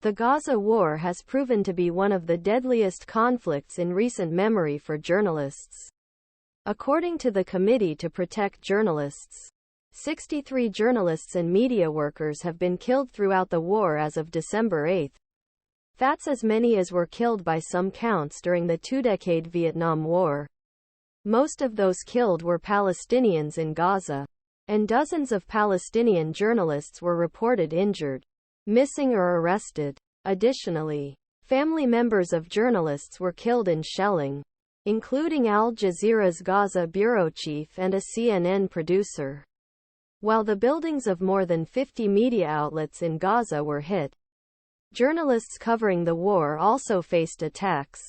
The Gaza war has proven to be one of the deadliest conflicts in recent memory for journalists. According to the Committee to Protect Journalists, 63 journalists and media workers have been killed throughout the war as of December 8. That's as many as were killed by some counts during the two-decade Vietnam War. Most of those killed were Palestinians in Gaza, and dozens of Palestinian journalists were reported injured, missing or arrested. Additionally, family members of journalists were killed in shelling, including Al Jazeera's Gaza bureau chief and a CNN producer. While the buildings of more than 50 media outlets in Gaza were hit, journalists covering the war also faced attacks,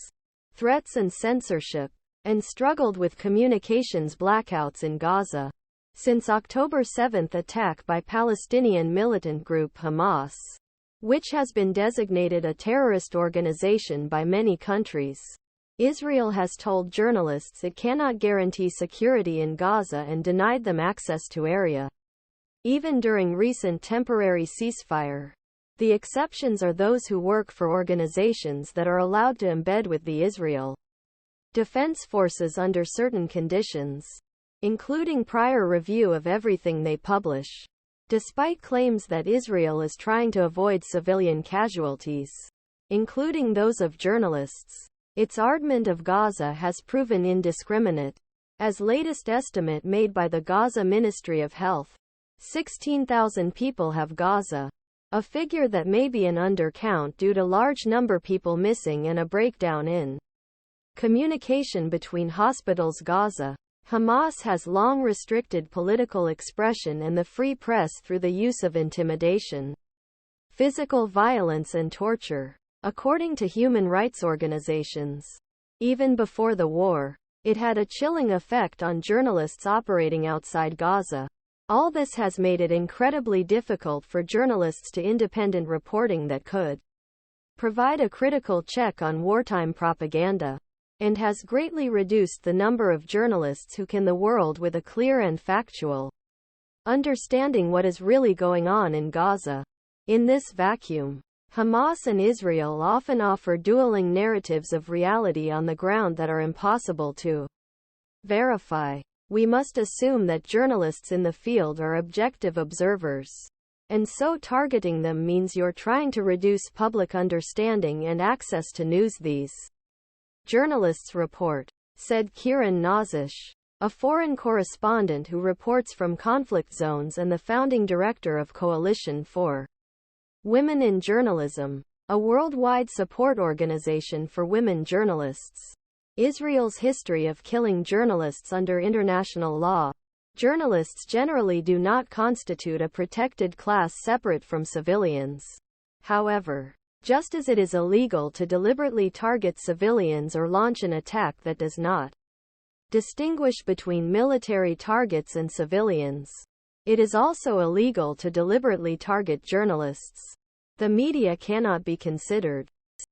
threats and censorship, and struggled with communications blackouts in Gaza. Since October 7 attack by Palestinian militant group Hamas, which has been designated a terrorist organization by many countries, Israel has told journalists it cannot guarantee security in Gaza and denied them access to area, even during recent temporary ceasefire. The exceptions are those who work for organizations that are allowed to embed with the Israel Defense Forces under certain conditions, including prior review of everything they publish. Despite claims that Israel is trying to avoid civilian casualties, including those of journalists, its ardment of Gaza has proven indiscriminate. As latest estimate made by the Gaza Ministry of Health, 16,000 people have Gaza, a figure that may be an undercount due to large number people missing and a breakdown in communication between hospitals. Gaza. Hamas has long restricted political expression and the free press through the use of intimidation, physical violence and torture. According to human rights organizations, even before the war, it had a chilling effect on journalists operating outside Gaza. All this has made it incredibly difficult for journalists to independent reporting that could provide a critical check on wartime propaganda, and has greatly reduced the number of journalists who can the world with a clear and factual understanding what is really going on in Gaza. In this vacuum, Hamas and Israel often offer dueling narratives of reality on the ground that are impossible to verify. We must assume that journalists in the field are objective observers, and so targeting them means you're trying to reduce public understanding and access to news. These journalists report, said Kiran Nazish, a foreign correspondent who reports from conflict zones and the founding director of Coalition for Women in Journalism, a worldwide support organization for women journalists. Israel's history of killing journalists under international law. Journalists generally do not constitute a protected class separate from civilians. However, just as it is illegal to deliberately target civilians or launch an attack that does not distinguish between military targets and civilians, it is also illegal to deliberately target journalists. The media cannot be considered